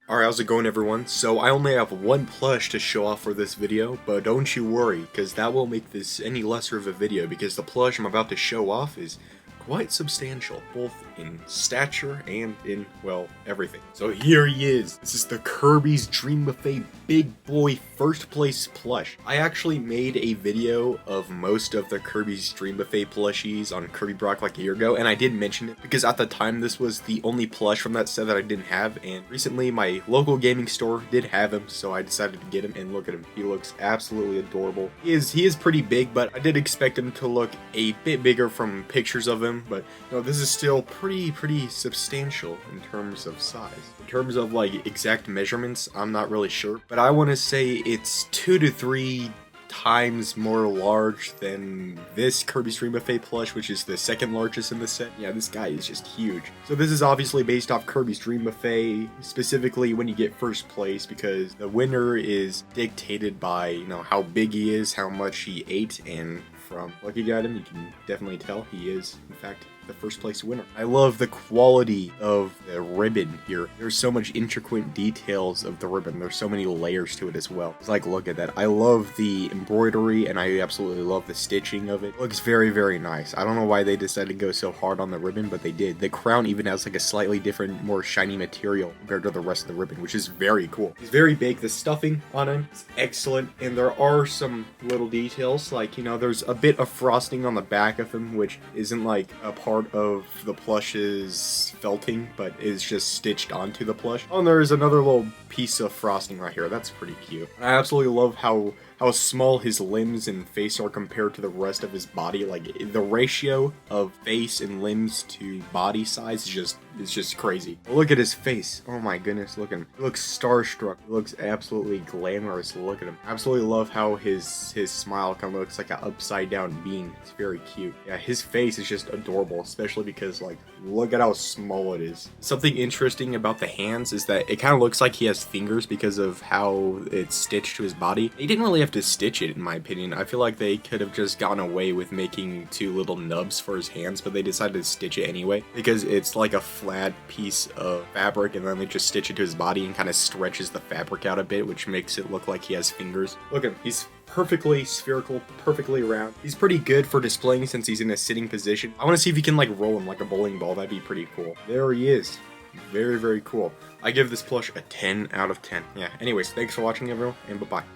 Alright, how's it going everyone? So I only have one plush to show off for this video, but don't you worry, because that won't make this any lesser of a video, because the plush I'm about to show off is quite substantial, both in stature and in, well, everything. So here he is. This is the Kirby's Dream Buffet Big Boy First Place plush. I actually made a video of most of the Kirby's Dream Buffet plushies on Kirby Brock like a year ago, and I did mention it because at the time this was the only plush from that set that I didn't have, and recently my local gaming store did have him, so I decided to get him, and look at him. He looks absolutely adorable. He is pretty big, but I did expect him to look a bit bigger from pictures of him, but you know, this is still pretty substantial in terms of size. In terms of like exact measurements, I'm not really sure, but I want to say it's 2 to 3 times more large than this Kirby's Dream Buffet plush, which is the second largest in the set. Yeah, this guy is just huge. So this is obviously based off Kirby's Dream Buffet, specifically when you get first place, because the winner is dictated by, you know, how big he is, how much he ate, and from looking at him, you can definitely tell he is, in fact, the first place winner. I love the quality of the ribbon here. There's so much intricate details of the ribbon. There's so many layers to it as well. It's like, look at that. I love the embroidery and I absolutely love the stitching of it. It looks very nice. I don't know why they decided to go so hard on the ribbon, but they did. The crown even has like a slightly different, more shiny material compared to the rest of the ribbon, which is very cool. It's very big. The stuffing on him is excellent, and there are some little details, like, you know, there's a bit of frosting on the back of him, which isn't like a part of the plush's felting, but is just stitched onto the plush. Oh, and there's another little piece of frosting right here. That's pretty cute. I absolutely love how small his limbs and face are compared to the rest of his body. Like, the ratio of face and limbs to body size is just crazy. Look at his face. Oh my goodness, look at him. He looks starstruck. He looks absolutely glamorous. Look at him. I absolutely love how his smile kind of looks like an upside down bean. It's very cute. Yeah, his face is just adorable, especially because, like, look at how small it is. Something interesting about the hands is that it kind of looks like he has fingers because of how it's stitched to his body. He didn't really have to stitch it, in my opinion. I feel like they could have just gotten away with making 2 little nubs for his hands, but they decided to stitch it anyway because it's like a flat piece of fabric, and then they just stitch it to his body and kind of stretches the fabric out a bit, which makes it look like he has fingers. Look at him. He's perfectly spherical, perfectly round. He's pretty good for displaying since he's in a sitting position. I want to see if he can like roll him like a bowling ball. That'd be pretty cool. There he is. Very cool. I give this plush a 10 out of 10. Yeah, anyways, thanks for watching everyone, and bye-bye.